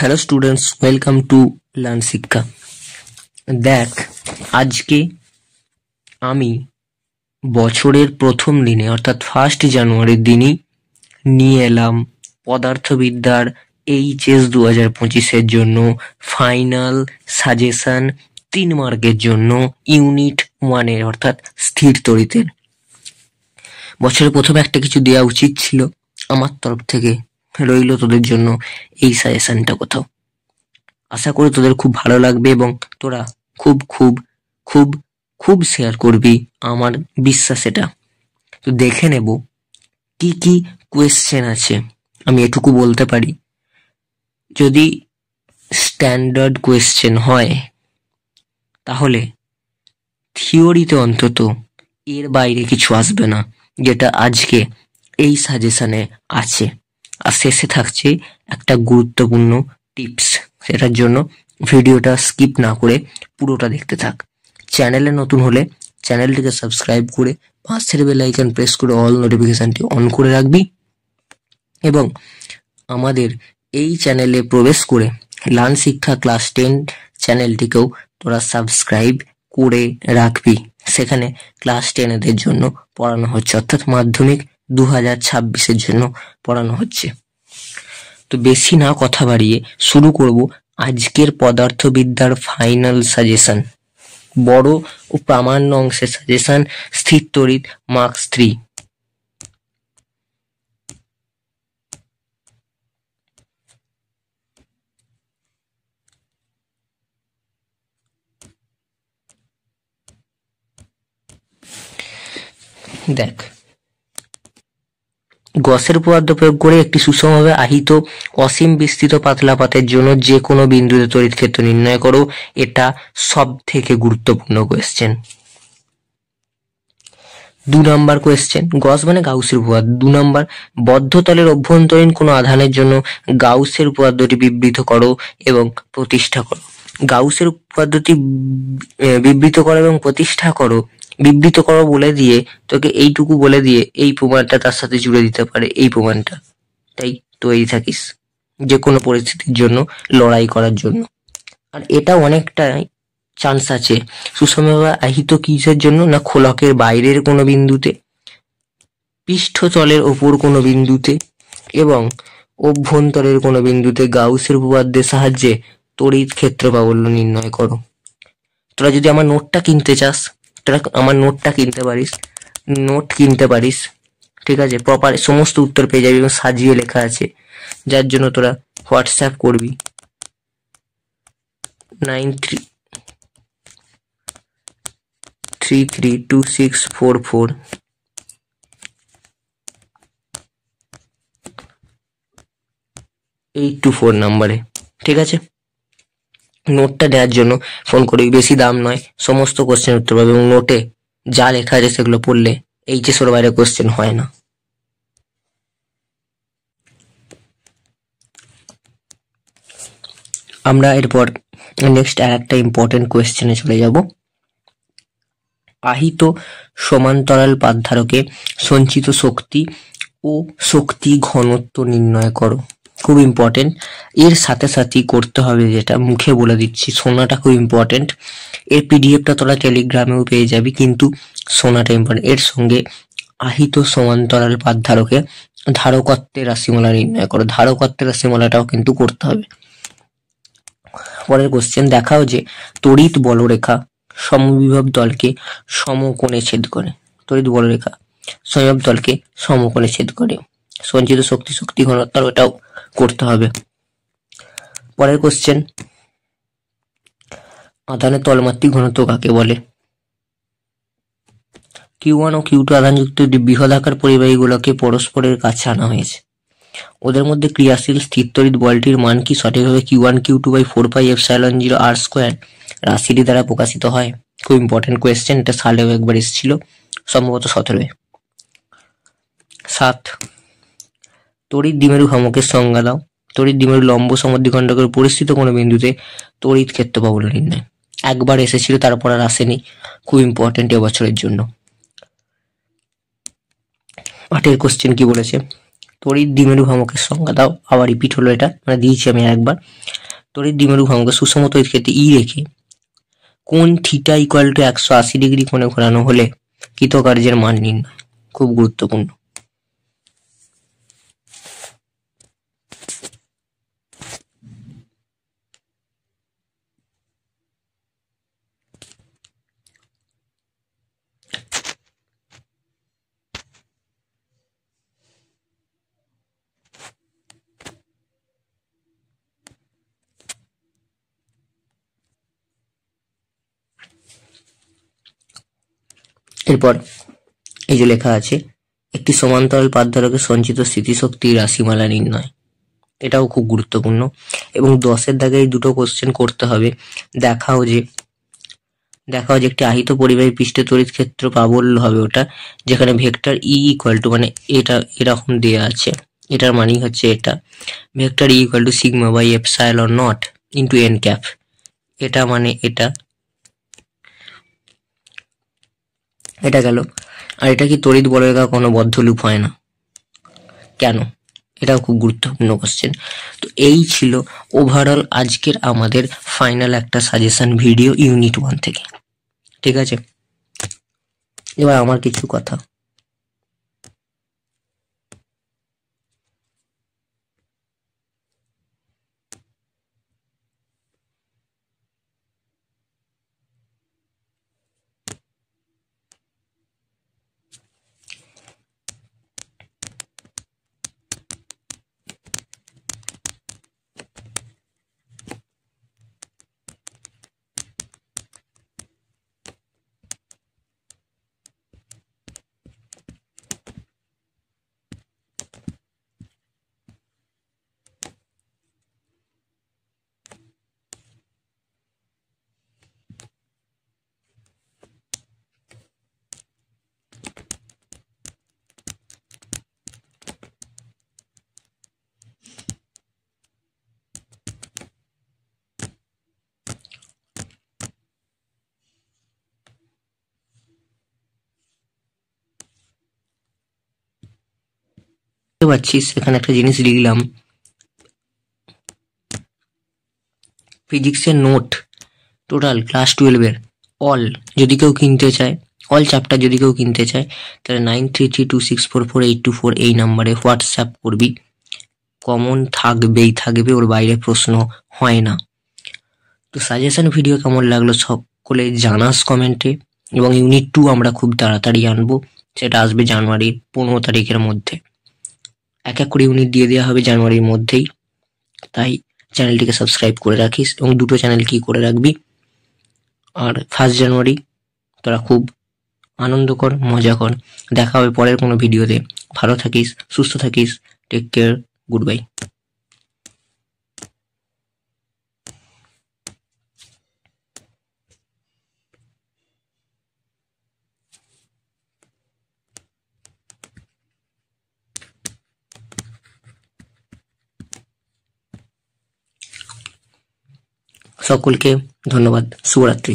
Hello students, welcome to learn শিক্ষা। দেখ, আজকে আমি বছরের প্রথম দিনে অর্থাৎ 1 জানুয়ারির দিনই নিয়ে এলাম পদার্থবিদ্যার এইচএস 2025-এর জন্য ফাইনাল সাজেশন 3 মার্কের জন্য ইউনিট 1-এর অর্থাৎ স্থির তড়িতের। বছরের প্রথমে একটা কিছু দেওয়া উচিত ছিল, আমার তরফ থেকে রইল তোদের জন্য এই সাজেশনটা। কোথাও আশা করি তোদের খুব ভালো লাগবে এবং তোরা খুব খুব খুব খুব শেয়ার করবি, আমার বিশ্বাস এটা। তো দেখে নেব কি কি কোয়েশ্চেন আছে। আমি এটুকু বলতে পারি, যদি স্ট্যান্ডার্ড কোয়েশ্চেন হয় তাহলে থিওরিতে অন্তত এর বাইরে কিছু আসবে না, যেটা আজকে এই সাজেশনে আছে। আর শেষে থাকছে একটা গুরুত্বপূর্ণ টিপস, সেটার জন্য ভিডিওটা স্কিপ না করে পুরোটা দেখতে থাক। চ্যানেলে নতুন হলে চ্যানেলটিকে সাবস্ক্রাইব করে পাশের বেল আইকন প্রেস করে অল নোটিফিকেশনটি অন করে রাখবি এবং আমাদের এই চ্যানেলে প্রবেশ করে লার্ন শিক্ষা ক্লাস 10 চ্যানেলটিকেও তোরা সাবস্ক্রাইব করে রাখবি। সেখানে ক্লাস 10-এদের জন্য পড়ানো হচ্ছে, অর্থাৎ মাধ্যমিক 2026-এর জন্য পড়ানো হচ্ছে। তো বেশি না কথা বাড়িয়ে শুরু করব আজকের পদার্থবিদ্যার ফাইনাল সাজেশন, বড় ও প্রামাণ্য অংশের সাজেশন, স্থির তড়িৎ মার্কস 3। দেখ, গসের উপপাদ্য প্রয়োগ করে একটি সুষমভাবে আহিত অসীম বিস্তৃত পাতলা পাতের জন্য যে কোনো বিন্দুতে তড়িৎ ক্ষেত্র নির্ণয় করো। এটা সব থেকে গুরুত্বপূর্ণ কোয়েশ্চেন। 2 নাম্বার কোয়েশ্চেন, গস মানে গাউসের উপপাদ্য। 2 নাম্বার, বদ্ধ তলের অভ্যন্তরীণ কোনো আধানের জন্য গাউসের উপপাদ্যটি বিবৃত করো এবং প্রতিষ্ঠা করো। গাউসের উপপাদ্যটি বিবৃত করো এবং প্রতিষ্ঠা করো। বিবৃত করো বলে দিয়ে তোকে এইটুকু বলে দিয়ে এই প্রমাণটা তার সাথে জুড়ে দিতে পারে, এই প্রমাণটা। তাই তৈরি থাকিস যে কোনো পরিস্থিতির জন্য লড়াই করার জন্য। আর এটা অনেকটাই চান্স আছে সুষমভাবে আহিত কিসের জন্য, না খোলকের বাইরের কোনো বিন্দুতে, পৃষ্ঠতলের ওপর কোনো বিন্দুতে এবং অভ্যন্তরের কোনো বিন্দুতে গাউসের উপপাদ্যের সাহায্যে তড়িৎ ক্ষেত্র প্রাবল্য নির্ণয় করো। তোরা যদি আমার নোটটা কিনতে চাস, তোরা আমার নোটটা কিনতে পারিস, নোট কিনতে পারিস, ঠিক আছে? প্রপার সমস্ত উত্তর পেয়ে যাবি এবং সাজিয়ে লেখা আছে, যার জন্য তোরা হোয়াটসঅ্যাপ করবি 9333244824 নাম্বারে, ঠিক আছে? নোটটা নেওয়ার জন্য ফোন করবি, বেশি দাম নয়, সমস্ত কোশ্চেন উত্তর পাবে এবং নোটে যা লেখা আছে সেগুলো পড়লে এইচএস-এর বাইরে কোশ্চেন হয় না। আমরা এরপর নেক্সট একটা ইম্পর্টেন্ট কোয়েশ্চেনে চলে যাব। আহিত সমান্তরাল পাতধারকে সঞ্চিত শক্তি ও শক্তি ঘনত্ব নির্ণয় করো। খুব ইম্পর্টেন্ট। এর সাথে সাথেই করতে হবে, যেটা মুখে বলে দিচ্ছি, শোনাটা খুব ইম্পর্টেন্ট। এর পিডিএফটা তোরা টেলিগ্রামেও পেয়ে যাবি, কিন্তু শোনাটা ইম্পর্টেন্ট। এর সঙ্গে আহিত সমান্তরাল পাতধারকে ধারকত্বের রাশিমালা নির্ণয় করো। ধারকত্বের রাশিমালাটাও কিন্তু করতে হবে। পরের কোশ্চেন, দেখাও যে তড়িৎ বলরেখা সমবিভব তলকে সমকোণে ছেদ করে। তড়িৎ বলরেখা সমবিভব তলকে সমকোণে ছেদ করে। সঞ্চিত শক্তি, শক্তি ঘনত্ব, ওটাও করতে হবে। পরের কোশ্চেন, আধানের তলমাত্রিক ঘনত্ব কাকে বলে? Q1 ও Q2 আধানযুক্ত বৃহদাকার পরিবাহীগুলোকে পরস্পরের কাছে আনা হয়েছে। ওদের মধ্যে ক্রিয়াশীল স্থির তড়িৎ বলটির মান কি সঠিকভাবে Q1 Q2/4πε0r² রাশিটি দ্বারা প্রকাশিত হয়? খুব ইম্পর্টেন্ট কোয়েশ্চেন, এটা সালেও একবার এসেছিল, সম্ভবত 17-এ। 7, তড়িৎ দ্বিমেরু ভ্রামকের সংজ্ঞা দাও। তড়িৎ দ্বিমেরু লম্ব সমদ্বিখণ্ডকের পরিস্থিত কোনো বিন্দুতে তড়িৎ ক্ষেত্র প্রাবল্য নির্ণয়। একবার এসেছিল, তারপর আর আসেনি। খুব ইম্পর্টেন্ট এবছরের জন্য। 8-এর কোশ্চেন কি বলেছে? তড়িৎ দ্বিমেরু ভ্রামকের সংজ্ঞা দাও। আবার রিপিট হলো, এটা মানে দিয়েছি আমি একবার। তড়িৎ দ্বিমেরু ভ্রামকের সুষম তড়িৎ ক্ষেত্রে ই রেখে কোণ থিটা ইকুয়াল টু 180 ডিগ্রি কোণে ঘোরানো হলে কৃতকার্যের মান নির্ণয়। খুব গুরুত্বপূর্ণ। এরপর এই যে লেখা আছে, একটি সমান্তরাল পাতধারকের সঞ্চিত স্থিতিশক্তির রাশিমালা নির্ণয়। এটাও খুব গুরুত্বপূর্ণ। এবং 10-এর দাগে এই দুটো কোশ্চেন করতে হবে। দেখাও যে একটি আহিত পরিবাহী পৃষ্ঠে তড়িৎ ক্ষেত্র প্রাবল্য হবে ওটা, যেখানে ভেক্টর ই ইকুয়াল টু, মানে এটা এরকম দেয়া আছে, এটার মানেই হচ্ছে এটা, vector E equal to sigma by epsilon not into N cap. এটা মানে এটা গেল। আর এটা কি তড়িৎ বলয়িকা কোনো বদ্ধ লুপ হয় না কেন? এটাও খুব গুরুত্বপূর্ণ কোশ্চেন। তো এই ছিল ওভারঅল আজকের আমাদের ফাইনাল একটা সাজেশন ভিডিও ইউনিট 1 থেকে। ঠিক আছে, এবার আমার কিছু কথা। পাচ্ছিস এখানে একটা জিনিস লিখলাম, ফিজিক্সের নোট টোটাল ক্লাস 12-এর অল যদি কেউ কিনতে চায়, অল চ্যাপ্টার যদি কেউ কিনতে চায়, তাহলে 9332644824 এই নাম্বারে হোয়াটসঅ্যাপ করবি। কমন থাকবে, ওর বাইরে প্রশ্ন হয় না। তো সাজেশন ভিডিও কেমন লাগলো সকলে জানাস কমেন্টে। এবং ইউনিট 2 আমরা খুব তাড়াতাড়ি আনবো, সেটা আসবে জানুয়ারির 15 তারিখের মধ্যে। এক করে ইউনিট দিয়ে দেওয়া হবে জানুয়ারির মধ্যেই। তাই চ্যানেলটিকে সাবস্ক্রাইব করে রাখিস, এবং দুটো চ্যানেল কি করে রাখবি। আর 1 জানুয়ারি তোরা খুব আনন্দ কর, মজা কর। দেখা হবে পরের কোনো ভিডিওতে। ভালো থাকিস, সুস্থ থাকিস, টেক কেয়ার, গুড বাই। সকলকে ধন্যবাদ, শুভরাত্রি।